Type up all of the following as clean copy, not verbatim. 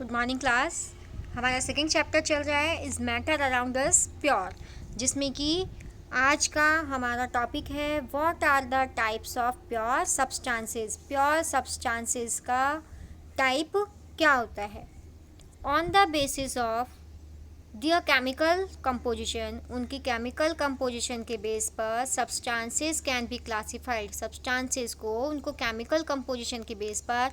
Good morning class. हमारा second chapter चल रहा है is matter around us pure, जिसमें कि आज का हमारा टॉपिक है what are the types of pure substances. Pure substances का टाइप क्या होता है। On the basis of their chemical composition, उनकी केमिकल कंपोजिशन के बेस पर substances can be classified. Substances को उनको केमिकल कंपोजिशन के बेस पर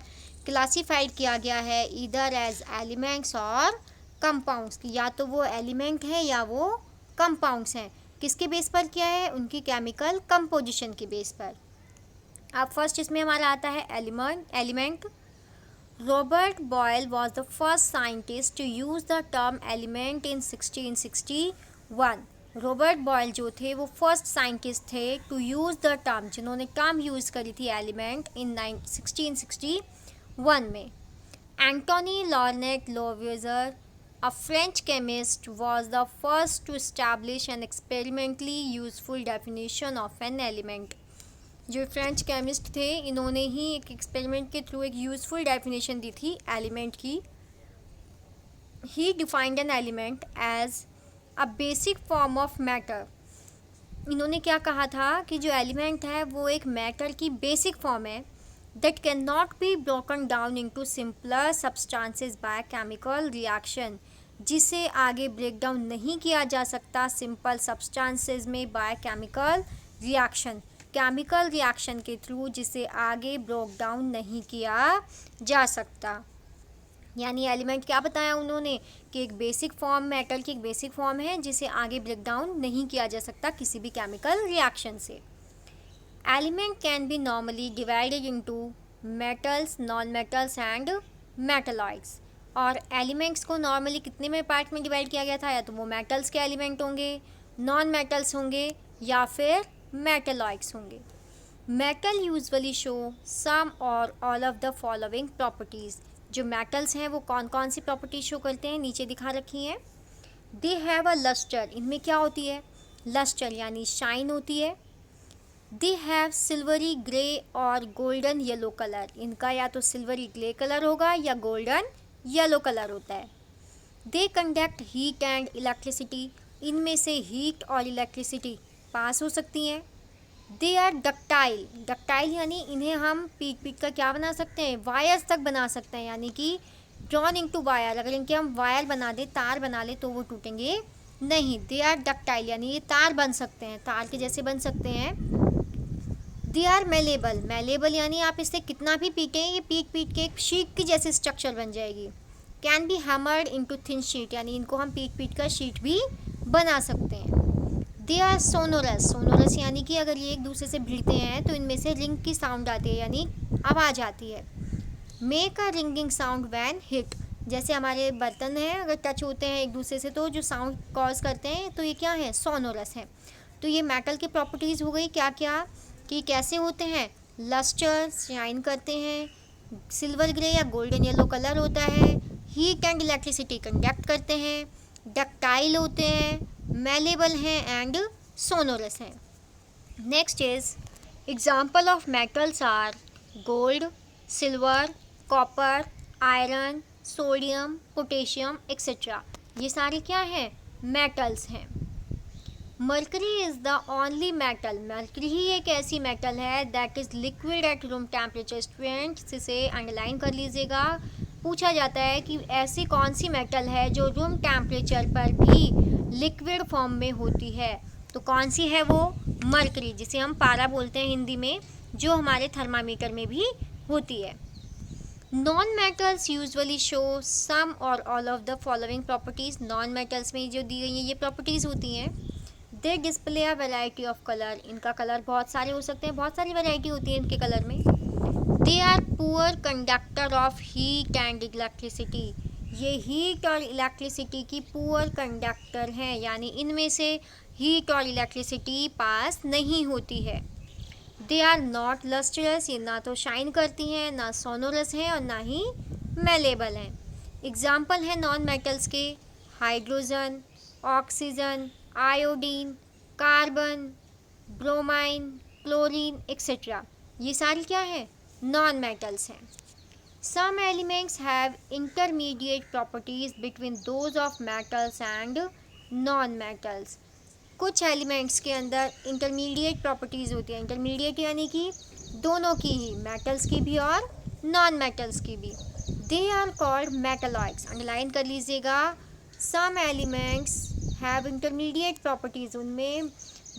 क्लासिफाइड किया गया है ईदर एज एलिमेंट्स और कंपाउंड्स, या तो वो एलिमेंट है या वो कंपाउंड्स हैं। किसके बेस पर किया है? उनकी केमिकल कंपोजिशन के बेस पर। अब फर्स्ट इसमें हमारा आता है element. Robert Boyle was the first scientist to use the term element in 1661. Robert Boyle जो थे वो फर्स्ट साइंटिस्ट थे टू यूज़ द टर्म, जिन्होंने टर्म यूज़ करी थी एलिमेंट इन 1661 में। Antoine Laurent Lavoisier, a French chemist, was the first to establish an experimentally useful definition of an element. जो French chemist थे इन्होंने ही एक एक्सपेरिमेंट के थ्रू एक यूज़फुल डेफिनेशन दी थी एलिमेंट की। He defined an element as a basic form of matter. इन्होंने क्या कहा था कि जो एलिमेंट है वो एक मैटर की बेसिक फॉर्म है that can not be broken down into simpler substances by chemical reaction, जिसे आगे ब्रेक डाउन नहीं किया जा सकता सिंपल सब्सटेंसेस में by chemical reaction. Chemical reaction के थ्रू जिसे आगे ब्रेक डाउन नहीं किया जा सकता। यानी एलिमेंट क्या बताया उन्होंने कि एक बेसिक फॉर्म, मैटर की एक बेसिक फॉर्म है जिसे आगे ब्रेक डाउन नहीं किया जा सकता किसी भी केमिकल रिएक्शन से। Element can be normally divided into metals, non metals and metalloids. और एलिमेंट्स को नॉर्मली कितने में पार्ट में डिवाइड किया गया था? या तो वो मेटल्स के एलिमेंट होंगे, नॉन मेटल्स होंगे या फिर मेटलॉइड्स होंगे। मेटल यूजुअली शो सम और all of the following properties. जो मेटल्स हैं वो कौन कौन सी प्रॉपर्टीज शो करते हैं नीचे दिखा रखी हैं। दे हैव अ लस्टर, इनमें क्या होती है? लस्टर यानी शाइन होती है। दे हैव सिल्वरी ग्रे और गोल्डन येलो कलर, इनका या तो सिल्वरी ग्रे कलर होगा या गोल्डन येलो कलर होता है। They conduct heat and electricity, इनमें से हीट और इलेक्ट्रिसिटी पास हो सकती हैं। दे आर डक्टाइल, डक्टाइल यानी इन्हें हम पीट कर क्या बना सकते हैं? वायर्स तक बना सकते हैं, यानी कि ड्रॉन इनटू वायर, अगर इनके हम वायर बना दें, तार बना ले तो वो टूटेंगे नहीं। दे आर डक्टाइल यानी ये तार बन सकते हैं, तार के जैसे बन सकते हैं। दे आर मेलेबल, मेलेबल यानी आप इससे कितना भी पीटें ये पीट के एक शीट की जैसे स्ट्रक्चर बन जाएगी। Can be hammered into thin sheet, यानी इनको हम पीट कर शीट भी बना सकते हैं। दे आर सोनोरस, सोनोरस यानी कि अगर ये एक दूसरे से भिड़ते हैं तो इनमें से रिंग की साउंड आती है, यानी आवाज़ आती है। Make a ringing sound when hit, जैसे हमारे बर्तन हैं अगर टच होते हैं एक दूसरे से तो जो साउंड कॉज करते हैं, तो ये क्या है? सोनोरस है। तो ये मेटल की प्रॉपर्टीज़ हो गई क्या क्या कि कैसे होते हैं? लस्टर, शाइन करते हैं, सिल्वर ग्रे या गोल्डन येलो कलर होता है, हीट एंड इलेक्ट्रिसिटी कंडक्ट करते हैं, डक्टाइल होते हैं, मेलेबल हैं एंड सोनोरस हैं। Next is example of metals are gold, silver, copper, iron, sodium, potassium etcetera. ये सारे क्या हैं? मेटल्स हैं। Mercury is the only metal, mercury ही एक ऐसी मेटल है that is liquid at room temperature. Students इसे अंडरलाइन कर लीजिएगा। पूछा जाता है कि ऐसी कौन सी मेटल है जो रूम टेम्परेचर पर भी लिक्विड फॉर्म में होती है, तो कौन सी है वो? मर्करी, जिसे हम पारा बोलते हैं हिंदी में, जो हमारे थर्मामीटर में भी होती है। Non metals usually show some और all of the following properties. Non metals में जो दी गई हैं ये प्रॉपर्टीज़ होती हैं। They display a variety of colour, इनका कलर बहुत सारे हो सकते हैं, बहुत सारी वैरायटी होती है इनके कलर में। They are poor conductor of heat and electricity, ये हीट और इलेक्ट्रिसिटी की पुअर कंडक्टर हैं, यानी इनमें से हीट और इलेक्ट्रिसिटी पास नहीं होती है। दे आर नॉट लस्ट्रस, ये ना तो शाइन करती हैं, ना सोनोरस हैं और ना ही मेलेबल हैं। एग्जाम्पल हैं नॉन मेटल्स के hydrogen, oxygen, iodine, carbon, bromine, chlorine etcetera. ये सारी क्या है? नॉन मेटल्स हैं। Some elements have intermediate properties between those of metals and non-metals. कुछ एलिमेंट्स के अंदर इंटरमीडिएट प्रॉपर्टीज़ होती हैं. इंटरमीडिएट यानी कि दोनों की ही, मेटल्स की भी और नॉन मेटल्स की भी. They are called metalloids. Underline कर लीजिएगा. Some elements have intermediate properties, उनमें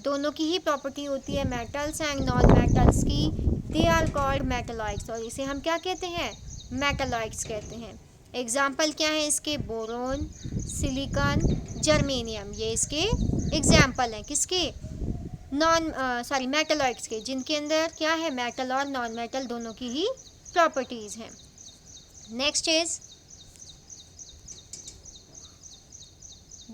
दोनों की ही प्रॉपर्टी होती है, मेटल्स एंड नॉन मेटल्स की. They are called metalloids. और इसे हम क्या कहते हैं? मेटलॉइड्स कहते हैं. एग्जाम्पल क्या है इसके? Boron, silicon, germanium. ये इसके एग्जाम्पल हैं. किसके? मेटलॉइड्स के, जिनके अंदर क्या है? मेटल और नॉन मेटल दोनों की ही प्रॉपर्टीज़ हैं. Next is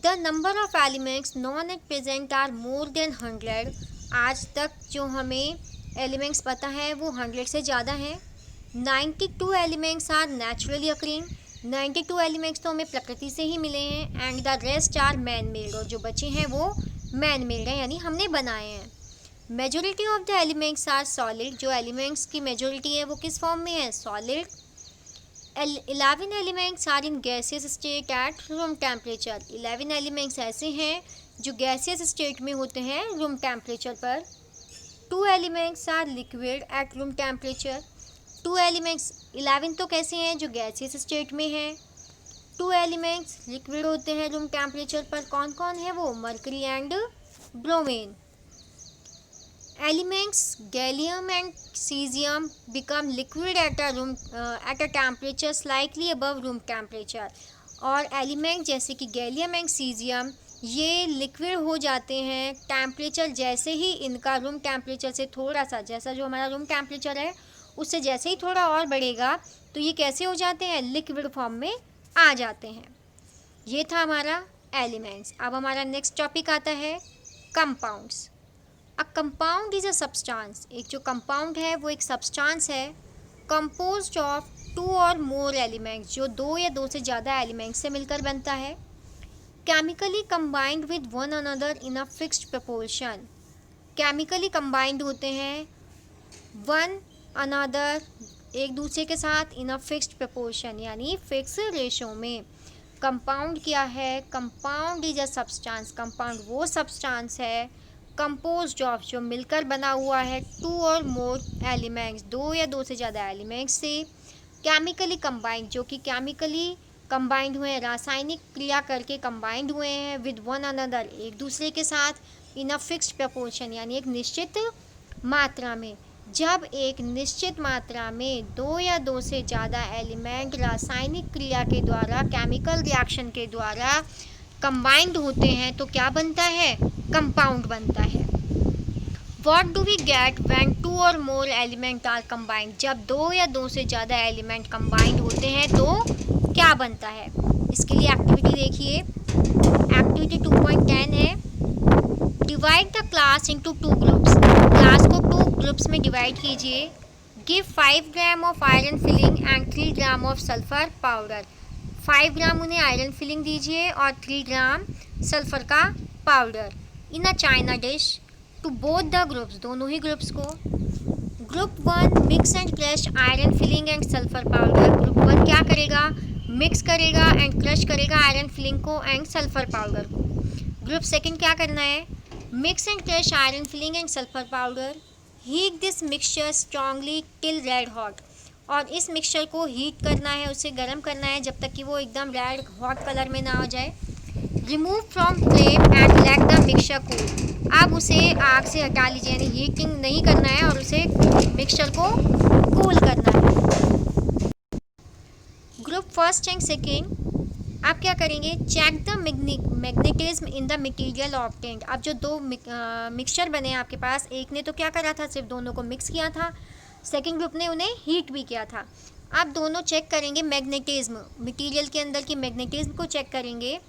the number of elements known at present are more than 100. आज तक जो हमें एलिमेंट्स पता है वो 100 से ज़्यादा हैं. 92 elements are naturally occurring. 92 elements तो हमें प्रकृति से ही मिले हैं. And the rest are man made. और जो बचे हैं वो मैन मेड हैं, यानी हमने बनाए हैं. Majority of the elements are solid. जो एलिमेंट्स की मेजोरिटी है वो किस फॉर्म में है? Solid. 11 elements are in gaseous state at room temperature. 11 elements ऐसे हैं जो गैसियस स्टेट में होते हैं रूम टेम्परेचर पर. 2 elements are liquid at room temperature. 2 elements, 11 तो कैसे हैं? जो गैसियस स्टेट में हैं. 2 एलिमेंट्स लिक्विड होते हैं रूम टेम्परेचर पर. कौन कौन है वो? Mercury and bromine. Elements gallium and cesium become liquid at a temperature slightly above room temperature. और एलिमेंट जैसे कि गैलियम एंड सीजियम ये लिक्विड हो जाते हैं टेम्परेचर जैसे ही इनका रूम टेम्परेचर से थोड़ा सा, जैसा जो हमारा रूम टेम्परेचर है उससे जैसे ही थोड़ा और बढ़ेगा तो ये कैसे हो जाते हैं? लिक्विड फॉर्म में आ जाते हैं. ये था हमारा एलिमेंट्स. अब हमारा नेक्स्ट टॉपिक आता है compounds. A compound is a substance. एक जो कंपाउंड है वो एक सब्सटेंस है कंपोज्ड ऑफ 2 और मोर एलिमेंट्स, जो 2 या 2 से ज़्यादा एलिमेंट्स से मिलकर बनता है. Chemically combined with one another in a fixed proportion. Chemically combined होते हैं वन अनदर, एक दूसरे के साथ, इन अ फिक्स्ड प्रपोर्शन यानी फिक्स रेशो में. कंपाउंड क्या है? Compound is a substance. Compound वो सब्सटेंस है कंपोज्ड ऑफ, जो मिलकर बना हुआ है 2 और मोर एलिमेंट्स, 2 या 2 से ज़्यादा एलिमेंट्स से. केमिकली कंबाइंड, जो कि केमिकली कंबाइंड हुए हैं, रासायनिक क्रिया करके कंबाइंड हुए हैं विद वन अनदर, एक दूसरे के साथ, इन अ फिक्स्ड प्रपोर्शन यानी एक निश्चित मात्रा में. जब एक निश्चित मात्रा में 2 या 2 से ज़्यादा एलिमेंट रासायनिक क्रिया के द्वारा, केमिकल रिएक्शन के द्वारा कंबाइंड होते हैं तो क्या बनता है? कंपाउंड बनता है. What do we get when 2 और more element are combined? जब 2 या 2 से ज़्यादा एलिमेंट कंबाइंड होते हैं तो क्या बनता है? इसके लिए एक्टिविटी देखिए. एक्टिविटी 2.10 है. Divide the class into 2 groups. Class को 2 ग्रुप्स में डिवाइड कीजिए. Give 5 gram of iron filing and 3 gram of sulphur powder. 5 gram उन्हें आयरन फिलिंग दीजिए और 3 ग्राम सल्फर का powder in a china dish to both the groups, दोनों ही groups को. Group 1 mix and crush iron filing and sulphur powder. Group 1 क्या करेगा? Mix करेगा एंड क्रश करेगा आयरन फिलिंग को एंड सल्फर पाउडर को. ग्रुप 2 क्या करना है? Mix and crush iron filing and sulphur powder. Heat this mixture strongly till red hot. और इस मिक्सचर को हीट करना है, उसे गर्म करना है जब तक कि वो एकदम रेड हॉट कलर में ना हो जाए. Remove from flame and let the mixture cool. अब उसे आग से हटा लीजिए, यानी हीटिंग नहीं करना है और उसे मिक्सचर को कूल करना है. ग्रुप 1 एंड 2 आप क्या करेंगे? Check the magnetism in the material obtained. अब जो 2 मिक्सचर बने आपके पास, एक ने तो क्या करा था? सिर्फ दोनों को मिक्स किया था. सेकेंड ग्रुप ने उन्हें हीट भी किया था. आप दोनों चेक करेंगे मैग्नेटिज्म, मटेरियल के अंदर की मैग्नेटिज्म को चेक करेंगे.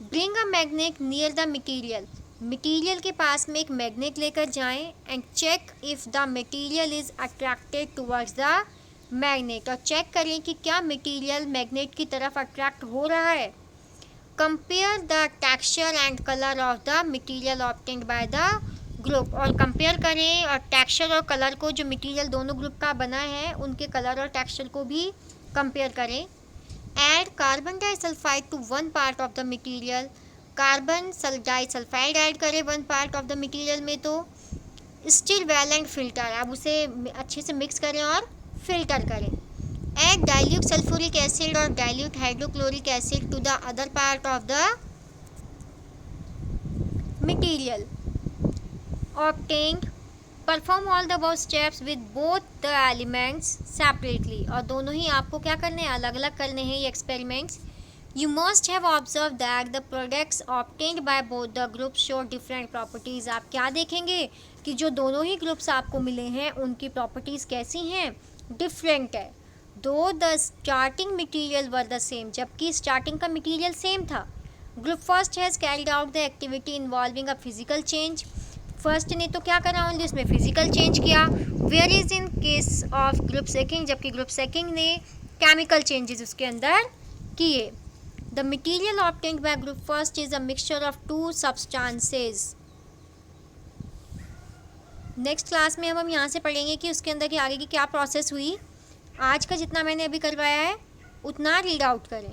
Bring a magnet near the material. Material के पास में एक मैग्नेट लेकर जाएं and check if the material is attracted towards the magnet. और चेक करें कि क्या मटेरियल मैग्नेट की तरफ अट्रैक्ट हो रहा है. Compare the texture and colour of the material obtained by the group और कंपेयर करें, और टेक्सचर और कलर को, जो मटेरियल दोनों ग्रुप का बना है उनके कलर और टेक्सचर को भी कंपेयर करें। Add carbon disulphide to 1 part of the material, carbon disulphide add करें 1 पार्ट ऑफ द मटेरियल में। तो स्टिल वेल एंड फिल्टर, अब उसे अच्छे से मिक्स करें और फिल्टर करें। ऐड डाइल्यूट सल्फ्यूरिक एसिड और dilute hydrochloric acid to the other part of the material obtained, perform all the above steps with both the elements separately, और दोनों ही आपको क्या करने हैं, अलग अलग करने हैं ये experiments. You must have observed that the products obtained by both the groups show different properties, आप क्या देखेंगे कि जो दोनों ही ग्रुप्स आपको मिले हैं उनकी प्रॉपर्टीज़ कैसी हैं, डिफरेंट है। Though the starting material were the same, जबकि स्टार्टिंग का मटीरियल सेम था। Group first has carried out the activity involving a physical change, first ने तो क्या करा ओनली उसमें फिजिकल चेंज किया। Whereas in case of group second, जबकि ग्रुप सेकंड ने केमिकल चेंजेस उसके अंदर किए। The material obtained by group first is a mixture of 2 substances. Next class में हम यहाँ से पढ़ेंगे कि उसके अंदर की आगे की क्या प्रोसेस हुई। आज का जितना मैंने अभी करवाया है उतना रीड आउट करें।